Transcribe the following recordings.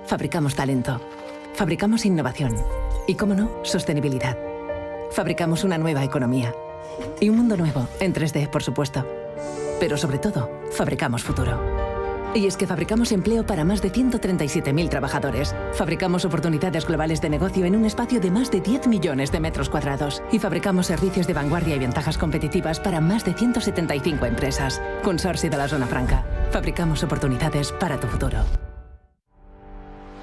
Fabricamos talento. Fabricamos innovación. Y, cómo no, sostenibilidad. Fabricamos una nueva economía. Y un mundo nuevo, en 3D, por supuesto. Pero sobre todo, fabricamos futuro. Y es que fabricamos empleo para más de 137.000 trabajadores. Fabricamos oportunidades globales de negocio en un espacio de más de 10 millones de metros cuadrados. Y fabricamos servicios de vanguardia y ventajas competitivas para más de 175 empresas. Consorcio de la Zona Franca. Fabricamos oportunidades para tu futuro.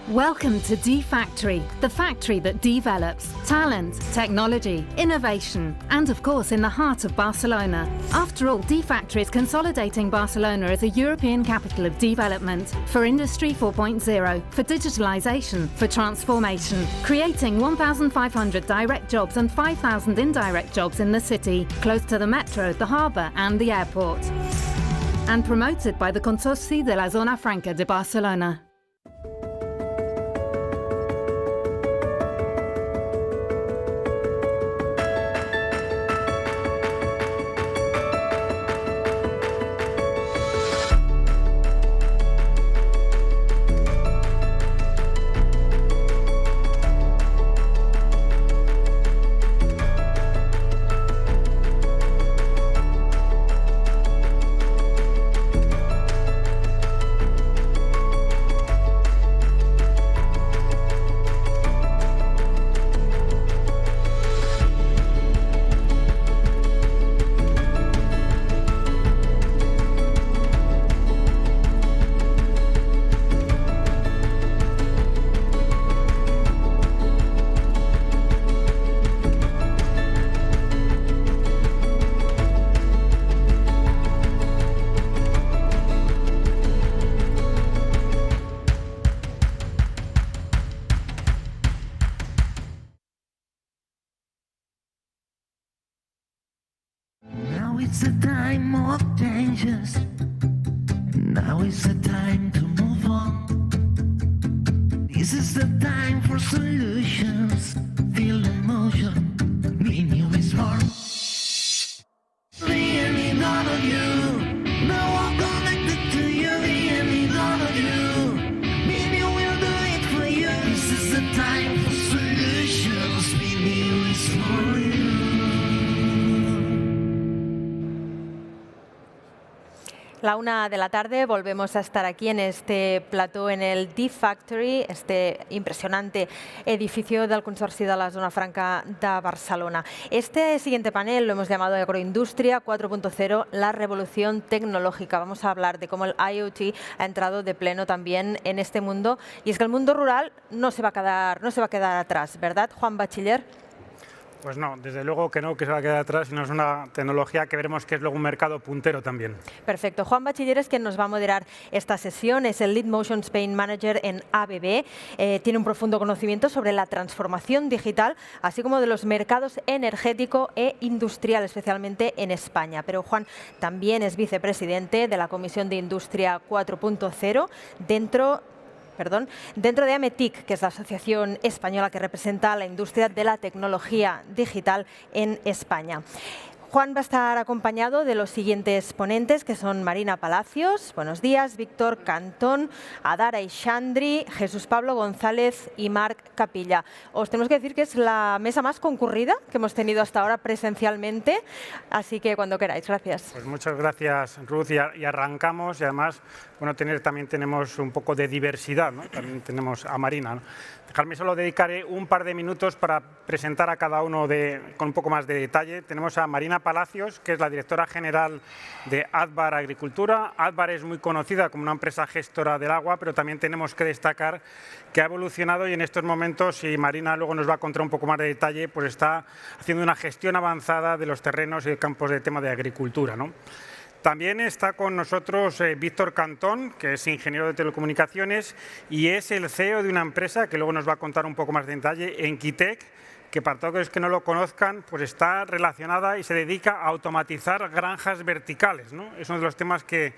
Welcome to D-Factory, the factory that develops talent, technology, innovation, and of course in the heart of Barcelona. After all, D-Factory is consolidating Barcelona as a European capital of development for Industry 4.0, for digitalization, for transformation, creating 1,500 direct jobs and 5,000 indirect jobs in the city, close to the metro, the harbour and the airport. And promoted by the Consorci de la Zona Franca de Barcelona. Now it's a time of changes. Now is the time to move on. This is the time for solutions. Feel the motion. Be new is born. Really none of you. No one connected to you. Really none of you. Be new will do it for you. This is the time for solutions. Be new is for you. La 1 de la tarde volvemos a estar aquí en este plató en el D-Factory, este impresionante edificio del Consorci de la Zona Franca de Barcelona. Este siguiente panel lo hemos llamado Agroindustria 4.0, la revolución tecnológica. Vamos a hablar de cómo el IoT ha entrado de pleno también en este mundo. Y es que el mundo rural no se va a quedar atrás, ¿verdad, Juan Bachiller? Pues no, desde luego que no, que se va a quedar atrás, sino es una tecnología que veremos que es luego un mercado puntero también. Perfecto. Juan Bachiller es quien nos va a moderar esta sesión, es el Lead Motion Spain Manager en ABB, tiene un profundo conocimiento sobre la transformación digital, así como de los mercados energético e industrial, especialmente en España. Pero Juan también es vicepresidente de la Comisión de Industria 4.0 dentro de AMETIC, que es la asociación española que representa a la industria de la tecnología digital en España. Juan va a estar acompañado de los siguientes ponentes, que son Marina Palacios, buenos días, Víctor Cantón, Adara Ixandri, Jesús Pablo González y Marc Capilla. Os tenemos que decir que es la mesa más concurrida que hemos tenido hasta ahora presencialmente, así que cuando queráis, gracias. Pues muchas gracias, Ruth, y arrancamos, y además, bueno, también tenemos un poco de diversidad, ¿no? También tenemos a Marina, ¿no? Dejadme solo dedicaré un par de minutos para presentar a cada uno con un poco más de detalle. Tenemos a Marina Palacios, que es la directora general de Advar Agricultura. Advar es muy conocida como una empresa gestora del agua, pero también tenemos que destacar que ha evolucionado y en estos momentos, y Marina luego nos va a contar un poco más de detalle, pues está haciendo una gestión avanzada de los terrenos y de campos de tema de agricultura, ¿no? También está con nosotros Víctor Cantón, que es ingeniero de telecomunicaciones y es el CEO de una empresa que luego nos va a contar un poco más de detalle, Enquitec, que para todos los que no lo conozcan, pues está relacionada y se dedica a automatizar granjas verticales, ¿no? Es uno de los temas que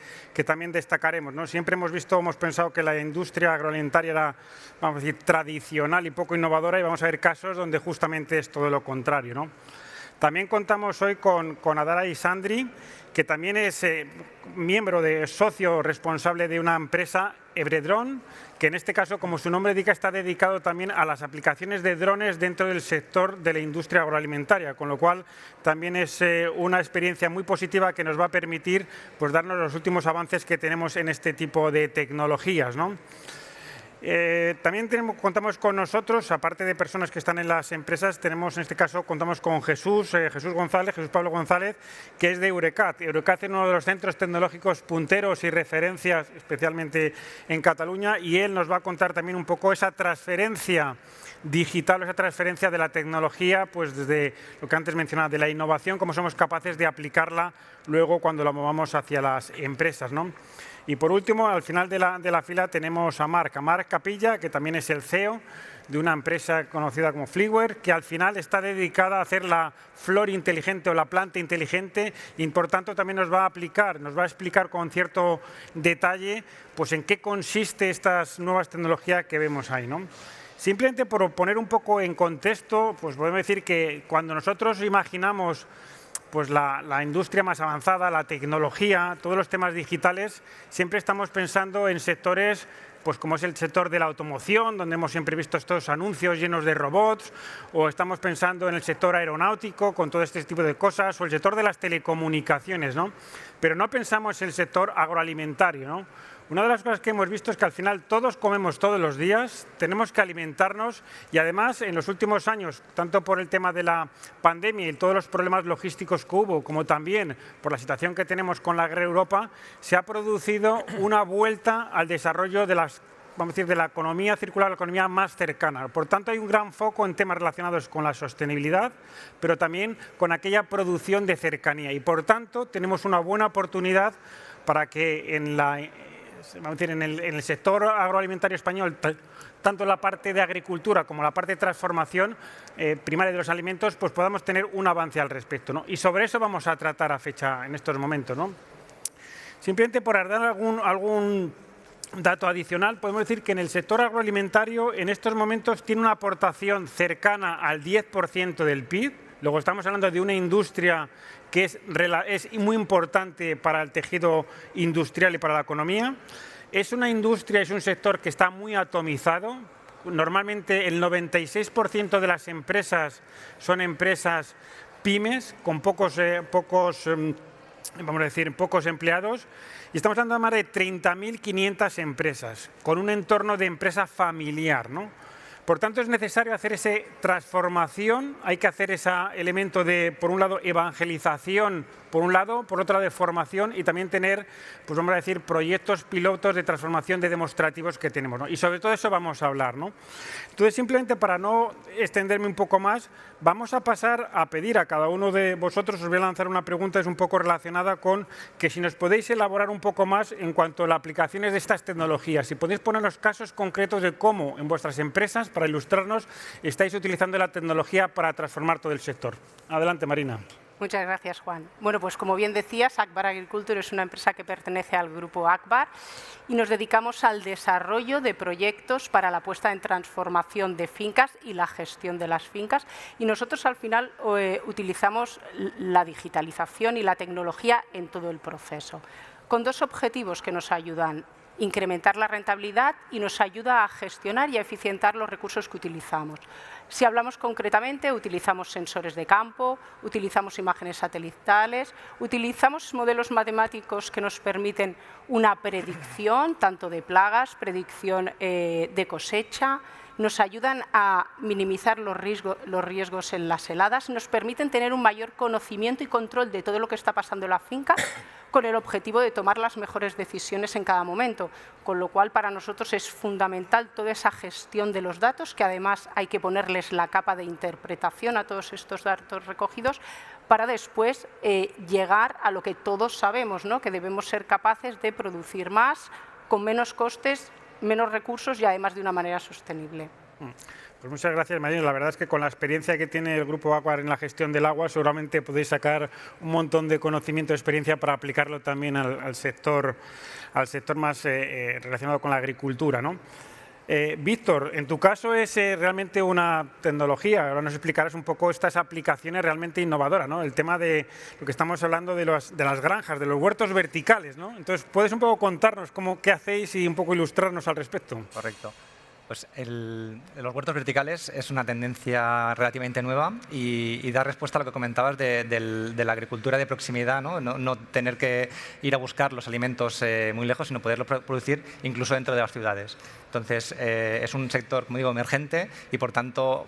también destacaremos, ¿no? Siempre hemos pensado que la industria agroalimentaria era, vamos a decir, tradicional y poco innovadora, y vamos a ver casos donde justamente es todo lo contrario, ¿no? También contamos hoy con Adara Isandri, que también es miembro socio responsable de una empresa, Evredron, que en este caso, como su nombre indica, está dedicado también a las aplicaciones de drones dentro del sector de la industria agroalimentaria, con lo cual también es una experiencia muy positiva que nos va a permitir pues, darnos los últimos avances que tenemos en este tipo de tecnologías, ¿no? También contamos con nosotros, aparte de personas que están en las empresas, en este caso contamos con Jesús Pablo González, que es de Eurecat. Eurecat es uno de los centros tecnológicos punteros y referencias, especialmente en Cataluña, y él nos va a contar también un poco esa transferencia digital, esa transferencia de la tecnología, pues desde lo que antes mencionaba, de la innovación, cómo somos capaces de aplicarla luego cuando la movamos hacia las empresas, ¿no? Y por último, al final de la fila tenemos a Marc Capilla, que también es el CEO de una empresa conocida como Fliware, que al final está dedicada a hacer la flor inteligente o la planta inteligente y por tanto también nos va a explicar con cierto detalle pues en qué consiste estas nuevas tecnologías que vemos ahí, ¿no? Simplemente por poner un poco en contexto, pues podemos decir que cuando nosotros imaginamos pues la industria más avanzada, la tecnología, todos los temas digitales, siempre estamos pensando en sectores pues como es el sector de la automoción, donde hemos siempre visto estos anuncios llenos de robots, o estamos pensando en el sector aeronáutico con todo este tipo de cosas, o el sector de las telecomunicaciones, ¿no? Pero no pensamos en el sector agroalimentario, ¿no? Una de las cosas que hemos visto es que al final todos comemos todos los días, tenemos que alimentarnos y además en los últimos años, tanto por el tema de la pandemia y todos los problemas logísticos que hubo, como también por la situación que tenemos con la guerra en Europa, se ha producido una vuelta al desarrollo de de la economía circular, la economía más cercana. Por tanto, hay un gran foco en temas relacionados con la sostenibilidad, pero también con aquella producción de cercanía. Y por tanto, tenemos una buena oportunidad para que en el sector agroalimentario español, tanto la parte de agricultura como la parte de transformación primaria de los alimentos, pues podamos tener un avance al respecto, ¿no? Y sobre eso vamos a tratar en estos momentos, ¿no? Simplemente por dar algún dato adicional, podemos decir que en el sector agroalimentario en estos momentos tiene una aportación cercana al 10% del PIB. Luego estamos hablando de una industria que es muy importante para el tejido industrial y para la economía. Es una industria, es un sector que está muy atomizado. Normalmente el 96% de las empresas son empresas pymes con pocos empleados. Y estamos hablando de más de 30.500 empresas, con un entorno de empresa familiar, ¿no? Por tanto, es necesario hacer esa transformación, hay que hacer ese elemento de, por un lado, evangelización, por un lado, por otro lado, de formación y también tener, pues vamos a decir, proyectos pilotos de transformación de demostrativos que tenemos, ¿no? Y sobre todo eso vamos a hablar, ¿no? Entonces, simplemente para no extenderme un poco más, vamos a pasar a pedir a cada uno de vosotros, os voy a lanzar una pregunta, es un poco relacionada con que si nos podéis elaborar un poco más en cuanto a las aplicaciones de estas tecnologías, si podéis ponernos casos concretos de cómo en vuestras empresas, para ilustrarnos, estáis utilizando la tecnología para transformar todo el sector. Adelante, Marina. Muchas gracias, Juan. Bueno, pues como bien decías, Akbar Agriculture es una empresa que pertenece al grupo Akbar y nos dedicamos al desarrollo de proyectos para la puesta en transformación de fincas y la gestión de las fincas. Y nosotros al final utilizamos la digitalización y la tecnología en todo el proceso, con dos objetivos que nos ayudan: incrementar la rentabilidad y nos ayuda a gestionar y a eficientar los recursos que utilizamos. Si hablamos concretamente, utilizamos sensores de campo, utilizamos imágenes satelitales, utilizamos modelos matemáticos que nos permiten una predicción tanto de plagas, predicción de cosecha, nos ayudan a minimizar los riesgos en las heladas, nos permiten tener un mayor conocimiento y control de todo lo que está pasando en la finca, con el objetivo de tomar las mejores decisiones en cada momento, con lo cual para nosotros es fundamental toda esa gestión de los datos, que además hay que ponerles la capa de interpretación a todos estos datos recogidos para después llegar a lo que todos sabemos, ¿no? Que debemos ser capaces de producir más, con menos costes, menos recursos y además de una manera sostenible. Pues muchas gracias, Marina. La verdad es que con la experiencia que tiene el Grupo Akbar en la gestión del agua, seguramente podéis sacar un montón de conocimiento y experiencia para aplicarlo también al sector más relacionado con la agricultura, ¿no? Víctor, en tu caso es realmente una tecnología, ahora nos explicarás un poco estas aplicaciones realmente innovadoras, ¿no? El tema de lo que estamos hablando de las granjas, de los huertos verticales, ¿no? Entonces, ¿puedes un poco contarnos qué hacéis y un poco ilustrarnos al respecto? Correcto. Pues los huertos verticales es una tendencia relativamente nueva y da respuesta a lo que comentabas de la agricultura de proximidad, ¿no? No tener que ir a buscar los alimentos muy lejos, sino poderlo producir incluso dentro de las ciudades. Entonces, es un sector, como digo, emergente y, por tanto,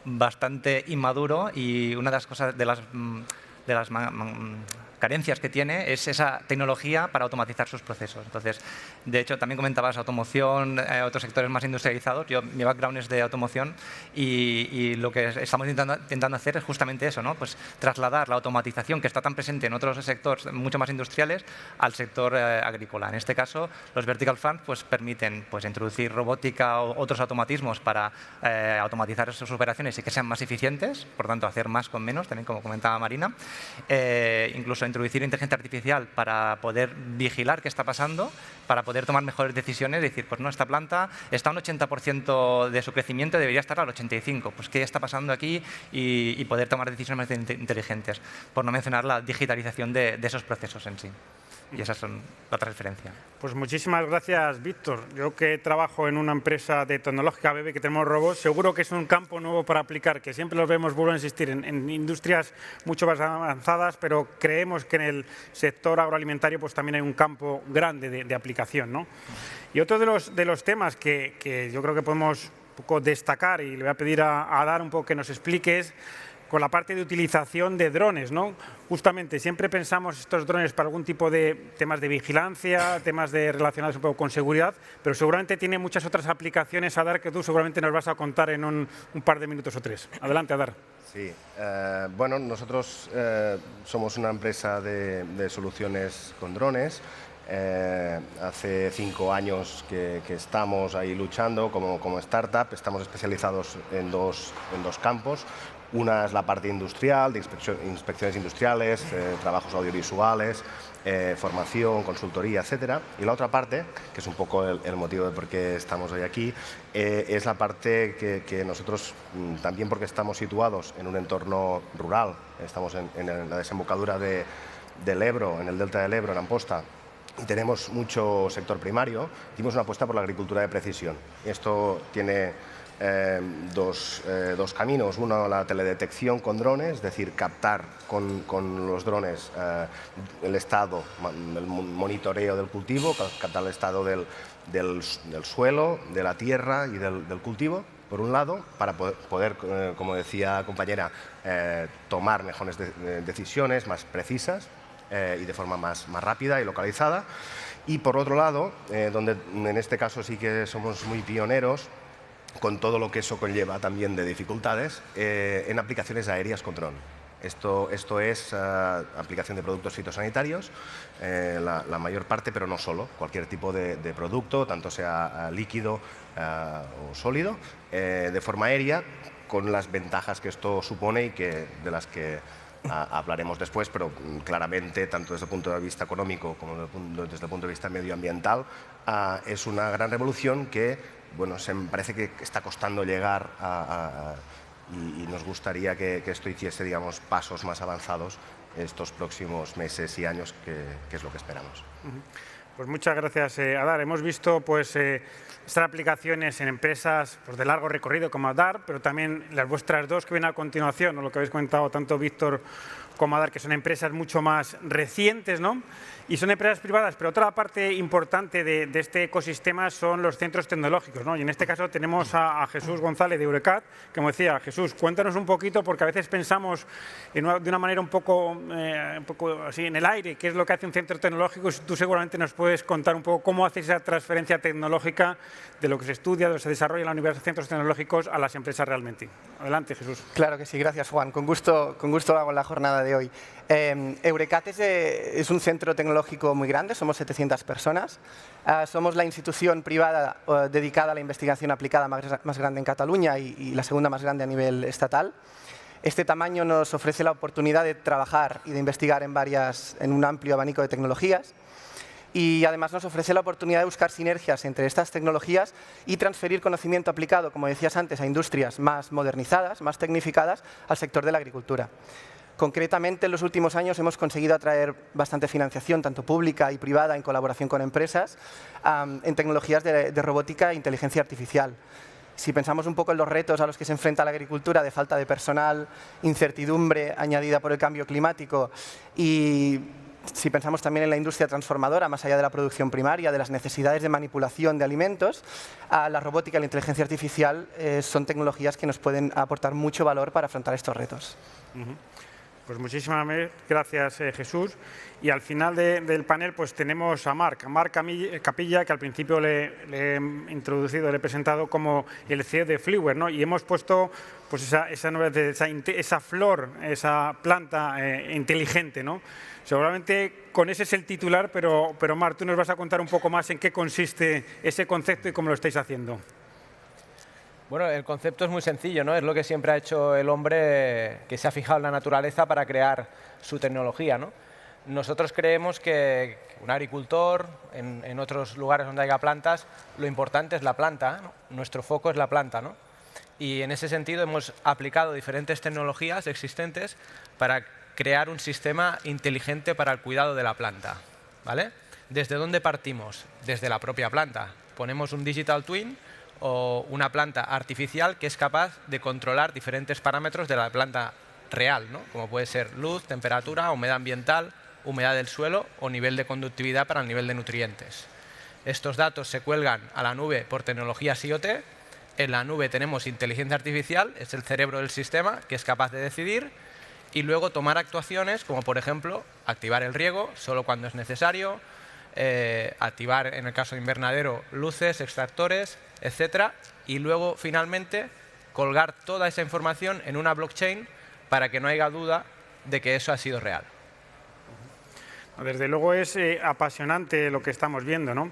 bastante inmaduro, y una de las cosas, de las carencias que tiene es esa tecnología para automatizar sus procesos. Entonces, de hecho, también comentabas automoción, otros sectores más industrializados. Mi background es de automoción y lo que estamos intentando hacer es justamente eso, ¿no? Pues trasladar la automatización que está tan presente en otros sectores mucho más industriales al sector agrícola. En este caso, los vertical farms pues permiten introducir robótica o otros automatismos para automatizar sus operaciones y que sean más eficientes, por tanto, hacer más con menos, también como comentaba Marina. Incluso introducir inteligencia artificial para poder vigilar qué está pasando, para poder tomar mejores decisiones, decir, pues no, esta planta está a un 80% de su crecimiento, debería estar al 85%, pues qué está pasando aquí, y poder tomar decisiones más inteligentes, por no mencionar la digitalización de esos procesos en sí. Y esas son la transferencia. Pues muchísimas gracias, Víctor. Yo que trabajo en una empresa de tecnológica ABB que tenemos robots, seguro que es un campo nuevo para aplicar, que siempre los vemos, vuelvo a insistir, en industrias mucho más avanzadas, pero creemos que en el sector agroalimentario pues también hay un campo grande de aplicación, ¿no? Y otro de los temas que yo creo que podemos un poco destacar, y le voy a pedir a Adar un poco que nos explique, es con la parte de utilización de drones, ¿no? Justamente, siempre pensamos estos drones para algún tipo de temas de vigilancia, temas relacionados un poco con seguridad, pero seguramente tiene muchas otras aplicaciones, Adar, que tú seguramente nos vas a contar en un par de minutos o tres. Adelante, Adar. Sí, bueno, nosotros somos una empresa de soluciones con drones. Hace 5 años que estamos ahí luchando como startup. Estamos especializados en dos campos. Una es la parte industrial, de inspecciones industriales, trabajos audiovisuales, formación, consultoría, etcétera. Y la otra parte, que es un poco el motivo de por qué estamos hoy aquí, es la parte que nosotros, también porque estamos situados en un entorno rural, estamos en la desembocadura del Ebro, en el delta del Ebro, en Amposta, y tenemos mucho sector primario, dimos una apuesta por la agricultura de precisión. Esto tiene dos caminos. Uno, la teledetección con drones, es decir, captar con los drones el estado, el monitoreo del cultivo, captar el estado del suelo, de la tierra y del cultivo, por un lado, para poder, como decía la compañera, tomar mejores decisiones más precisas y de forma más rápida y localizada. Y por otro lado, donde en este caso sí que somos muy pioneros, con todo lo que eso conlleva también de dificultades, en aplicaciones aéreas con dron. Esto es aplicación de productos fitosanitarios, la mayor parte, pero no solo, cualquier tipo de producto, tanto sea líquido o sólido, de forma aérea, con las ventajas que esto supone y de las que hablaremos después, pero claramente, tanto desde el punto de vista económico como desde el punto de vista medioambiental, es una gran revolución que, bueno, me parece que está costando llegar y nos gustaría que esto hiciese, digamos, pasos más avanzados estos próximos meses y años, que es lo que esperamos. Pues muchas gracias, Adar. Hemos visto estas aplicaciones en empresas de largo recorrido como Adar, pero también las vuestras dos que vienen a continuación, o lo que habéis comentado tanto Víctor como Adar, que son empresas mucho más recientes, ¿no? Y son empresas privadas, pero otra parte importante de este ecosistema son los centros tecnológicos, ¿no? Y en este caso tenemos a Jesús González de Eurecat. Como decía, Jesús, cuéntanos un poquito, porque a veces pensamos de una manera un poco así en el aire, qué es lo que hace un centro tecnológico. Tú seguramente nos puedes contar un poco cómo haces esa transferencia tecnológica de lo que se estudia, de lo que se desarrolla en la Universidad de Centros Tecnológicos a las empresas realmente. Adelante, Jesús. Claro que sí, gracias, Juan. Con gusto lo hago en la jornada de hoy. Eurecat es un centro tecnológico muy grande, somos 700 personas. Somos la institución privada dedicada a la investigación aplicada más grande en Cataluña y la segunda más grande a nivel estatal. Este tamaño nos ofrece la oportunidad de trabajar y de investigar en un amplio abanico de tecnologías. y además nos ofrece la oportunidad de buscar sinergias entre estas tecnologías y transferir conocimiento aplicado, como decías antes, a industrias más modernizadas, más tecnificadas, al sector de la agricultura. Concretamente, en los últimos años hemos conseguido atraer bastante financiación, tanto pública y privada, en colaboración con empresas, en tecnologías de robótica e inteligencia artificial. Si pensamos un poco en los retos a los que se enfrenta la agricultura, de falta de personal, incertidumbre añadida por el cambio climático, y si pensamos también en la industria transformadora, más allá de la producción primaria, de las necesidades de manipulación de alimentos, la robótica y la inteligencia artificial son tecnologías que nos pueden aportar mucho valor para afrontar estos retos. Pues muchísimas gracias, Jesús. Y al final del panel pues tenemos a Marc Capilla, que al principio le he introducido, le he presentado como el CEO de Fluware, ¿no? Y hemos puesto pues esa flor, esa planta inteligente, ¿no? Seguramente con ese es el titular, pero Marc, tú nos vas a contar un poco más en qué consiste ese concepto y cómo lo estáis haciendo. Bueno, el concepto es muy sencillo, ¿no? Es lo que siempre ha hecho el hombre que se ha fijado en la naturaleza para crear su tecnología, ¿no? Nosotros creemos que un agricultor, en otros lugares donde haya plantas, lo importante es la planta, ¿no? Nuestro foco es la planta, ¿no? Y en ese sentido hemos aplicado diferentes tecnologías existentes para crear un sistema inteligente para el cuidado de la planta, ¿vale? ¿Desde dónde partimos? Desde la propia planta. Ponemos un digital twin o una planta artificial que es capaz de controlar diferentes parámetros de la planta real, ¿no? Como puede ser luz, temperatura, humedad ambiental, humedad del suelo o nivel de conductividad para el nivel de nutrientes. Estos datos se cuelgan a la nube por tecnologías IoT. En la nube tenemos inteligencia artificial, es el cerebro del sistema que es capaz de decidir y luego tomar actuaciones como, por ejemplo, activar el riego solo cuando es necesario, activar, en el caso de invernadero, luces, extractores, etcétera, y luego, finalmente, colgar toda esa información en una blockchain para que no haya duda de que eso ha sido real. Desde luego es apasionante lo que estamos viendo, ¿no?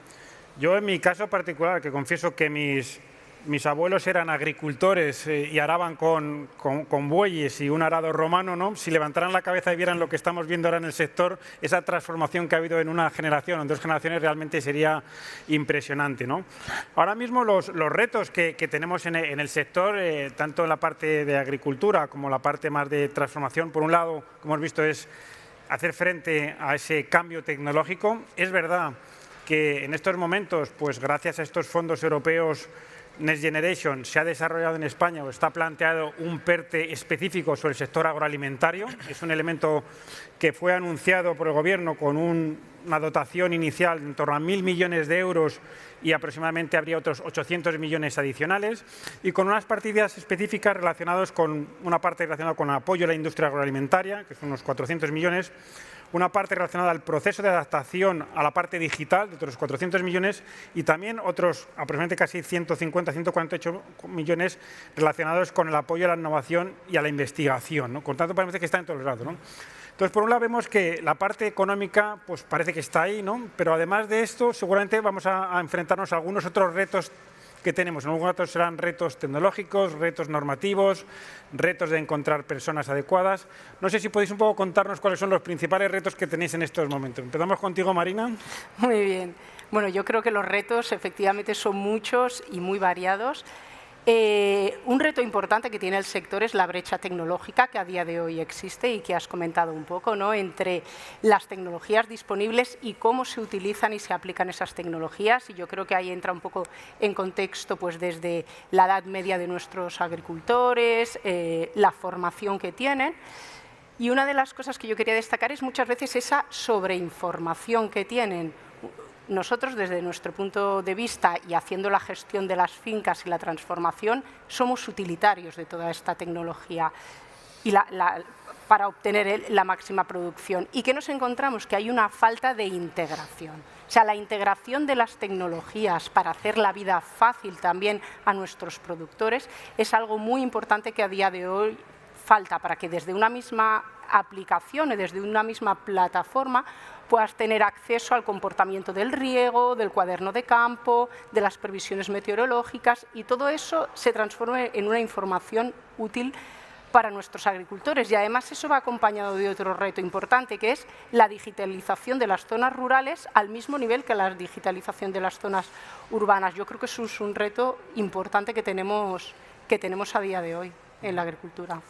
Yo, en mi caso particular, que confieso que mis abuelos eran agricultores y araban con bueyes y un arado romano, ¿no? Si levantaran la cabeza y vieran lo que estamos viendo ahora en el sector, esa transformación que ha habido en una generación o en 2 generaciones realmente sería impresionante, ¿no? Ahora mismo los retos que tenemos en el sector, tanto en la parte de agricultura como la parte más de transformación, por un lado, como hemos visto, es hacer frente a ese cambio tecnológico. Es verdad que en estos momentos, pues gracias a estos fondos europeos Next Generation, se ha desarrollado en España o está planteado un PERTE específico sobre el sector agroalimentario. Es un elemento que fue anunciado por el Gobierno con una dotación inicial en torno a 1.000 millones de euros y aproximadamente habría otros 800 millones adicionales y con unas partidas específicas relacionadas con una parte relacionada con el apoyo a la industria agroalimentaria, que son unos 400 millones, una parte relacionada al proceso de adaptación a la parte digital, de otros 400 millones, y también otros aproximadamente casi 150, 148 millones relacionados con el apoyo a la innovación y a la investigación, ¿no? Por tanto, parece que está en todos los lados, ¿no? Entonces, por un lado vemos que la parte económica pues parece que está ahí, ¿no? Pero además de esto, seguramente vamos a enfrentarnos a algunos otros retos que tenemos. En algunos casos serán retos tecnológicos, retos normativos, retos de encontrar personas adecuadas. No sé si podéis un poco contarnos cuáles son los principales retos que tenéis en estos momentos. Empezamos contigo, Marina. Muy bien. Bueno, yo creo que los retos efectivamente son muchos y muy variados. Un reto importante que tiene el sector es la brecha tecnológica que a día de hoy existe y que has comentado un poco, ¿no? Entre las tecnologías disponibles y cómo se utilizan y se aplican esas tecnologías. Y yo creo que ahí entra un poco en contexto pues, desde la edad media de nuestros agricultores, la formación que tienen. Y una de las cosas que yo quería destacar es muchas veces esa sobreinformación que tienen. Nosotros, desde nuestro punto de vista y haciendo la gestión de las fincas y la transformación, somos utilitarios de toda esta tecnología y para obtener la máxima producción. ¿Y qué nos encontramos? Que hay una falta de integración. O sea, la integración de las tecnologías para hacer la vida fácil también a nuestros productores es algo muy importante que a día de hoy falta para que desde una misma aplicación y desde una misma plataforma puedas tener acceso al comportamiento del riego, del cuaderno de campo, de las previsiones meteorológicas y todo eso se transforme en una información útil para nuestros agricultores. Y además eso va acompañado de otro reto importante, que es la digitalización de las zonas rurales al mismo nivel que la digitalización de las zonas urbanas. Yo creo que eso es un reto importante que tenemos a día de hoy en la agricultura.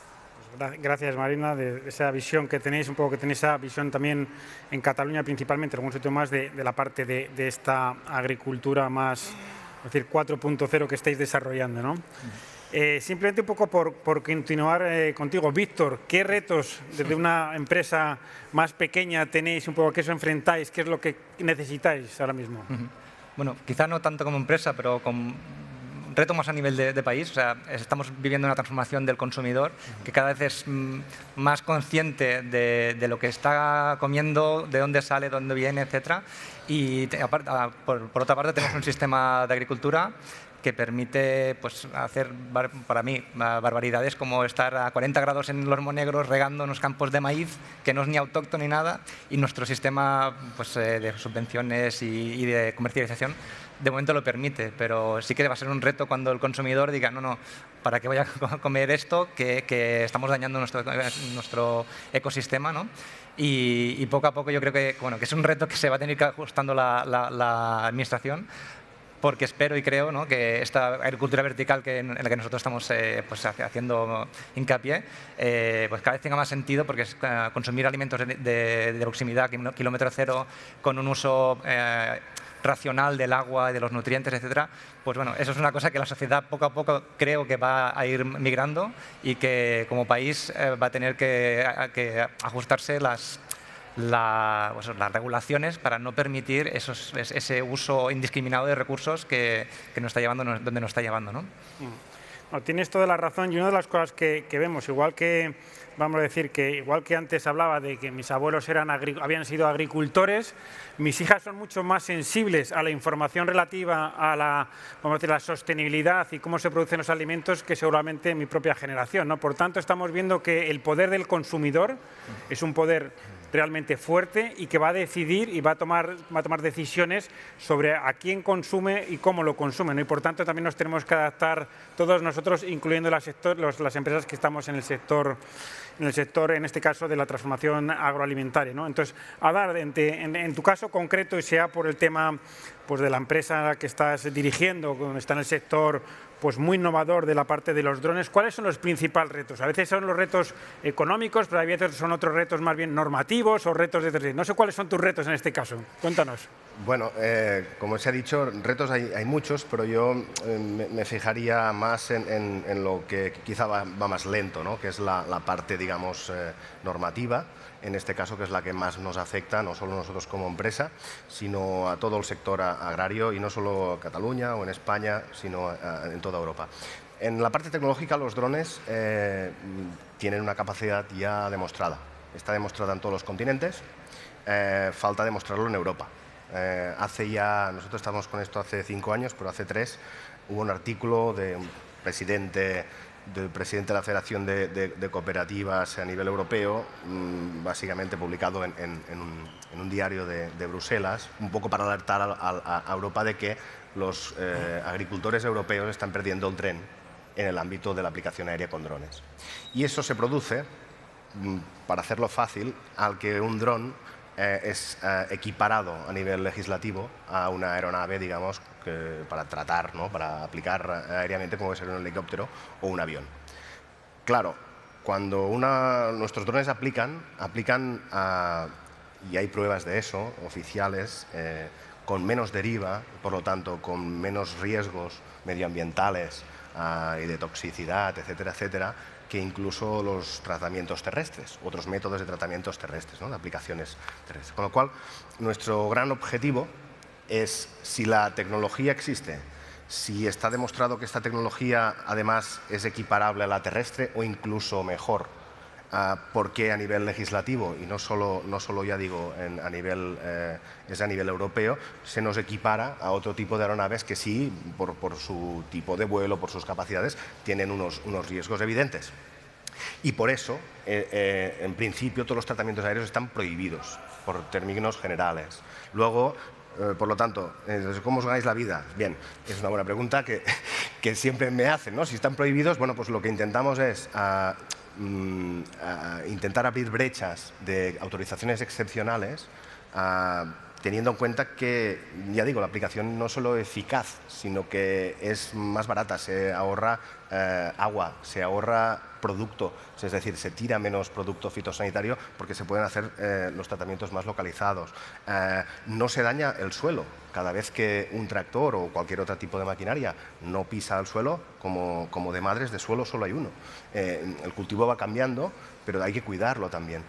Gracias, Marina, de esa visión que tenéis, un poco que tenéis esa visión también en Cataluña principalmente, en algún sitio más de la parte de esta agricultura más, es decir, 4.0 que estáis desarrollando, ¿no? Simplemente un poco por continuar contigo, Víctor, ¿qué retos desde una empresa más pequeña tenéis, un poco qué os enfrentáis, qué es lo que necesitáis ahora mismo? Bueno, quizá no tanto como empresa, pero con reto más a nivel de país. O sea, estamos viviendo una transformación del consumidor que cada vez es más consciente de lo que está comiendo, de dónde sale, dónde viene, etcétera. Y por otra parte tenemos un sistema de agricultura que permite pues, hacer, para mí, barbaridades como estar a 40 grados en los Monegros regando unos campos de maíz que no es ni autóctono ni nada, y nuestro sistema pues, de subvenciones y de comercialización de momento lo permite, pero sí que va a ser un reto cuando el consumidor diga no, ¿para qué voy a comer esto? Que estamos dañando nuestro ecosistema, ¿no? Y poco a poco yo creo que es un reto que se va a tener que ir ajustando la administración, porque espero y creo, ¿no?, que esta agricultura vertical en la que nosotros estamos pues, haciendo hincapié, pues cada vez tenga más sentido, porque es consumir alimentos de proximidad, kilómetro cero, con un uso racional del agua y de los nutrientes, etcétera. Pues bueno, eso es una cosa que la sociedad poco a poco creo que va a ir migrando y que como país va a tener que ajustarse las regulaciones para no permitir ese uso indiscriminado de recursos que nos está llevando donde nos está llevando, ¿no? No, tienes toda la razón, y una de las cosas que vemos, igual que antes hablaba de que mis abuelos habían sido agricultores, mis hijas son mucho más sensibles a la información relativa a la sostenibilidad y cómo se producen los alimentos que seguramente mi propia generación, ¿no? Por tanto, estamos viendo que el poder del consumidor es un poder realmente fuerte y que va a decidir y va a tomar decisiones sobre a quién consume y cómo lo consume, ¿no? Y por tanto también nos tenemos que adaptar todos nosotros, incluyendo las empresas que estamos en el sector, en este caso, de la transformación agroalimentaria, ¿no? Entonces, Adar, en tu caso concreto, y sea por el tema pues, de la empresa que estás dirigiendo, que está en el sector pues muy innovador de la parte de los drones, ¿cuáles son los principales retos? A veces son los retos económicos, pero a veces son otros retos más bien normativos o retos de... No sé cuáles son tus retos en este caso. Cuéntanos. Bueno, como se ha dicho, retos hay muchos, pero yo me fijaría más en lo que quizá va más lento, ¿no? Que es la parte, digamos, normativa, en este caso, que es la que más nos afecta, no solo nosotros como empresa, sino a todo el sector agrario, y no solo Cataluña o en España, sino en toda Europa. En la parte tecnológica, los drones tienen una capacidad ya demostrada. Está demostrada en todos los continentes, falta demostrarlo en Europa. Nosotros estamos con esto hace 5 años, pero hace 3 hubo un artículo del presidente de la Federación de Cooperativas a nivel europeo, básicamente publicado en un diario de Bruselas, un poco para alertar a Europa de que los agricultores europeos están perdiendo el tren en el ámbito de la aplicación aérea con drones. Y eso se produce, para hacerlo fácil, al que un dron es equiparado a nivel legislativo a una aeronave, digamos, para tratar, ¿no?, para aplicar aéreamente, como puede ser un helicóptero o un avión. Claro, cuando nuestros drones aplican y hay pruebas de eso, oficiales, con menos deriva, por lo tanto, con menos riesgos medioambientales y de toxicidad, etcétera, etcétera, que incluso los tratamientos terrestres, otros métodos de tratamientos terrestres, ¿no?, de aplicaciones terrestres. Con lo cual, nuestro gran objetivo es, si la tecnología existe, si está demostrado que esta tecnología además es equiparable a la terrestre o incluso mejor, porque a nivel legislativo, y no solo ya digo es a nivel europeo, se nos equipara a otro tipo de aeronaves que sí, por su tipo de vuelo, por sus capacidades, tienen unos riesgos evidentes. Y por eso, en principio, todos los tratamientos aéreos están prohibidos por términos generales. Luego, por lo tanto, ¿cómo os ganáis la vida? Bien, es una buena pregunta que siempre me hacen, ¿no? Si están prohibidos, bueno, pues lo que intentamos es intentar abrir brechas de autorizaciones excepcionales, teniendo en cuenta que, ya digo, la aplicación no solo es eficaz, sino que es más barata, se ahorra agua, se ahorra producto, es decir, se tira menos producto fitosanitario porque se pueden hacer los tratamientos más localizados. No se daña el suelo. Cada vez que un tractor o cualquier otro tipo de maquinaria no pisa el suelo, como de madres de suelo solo hay uno. El cultivo va cambiando, pero hay que cuidarlo también.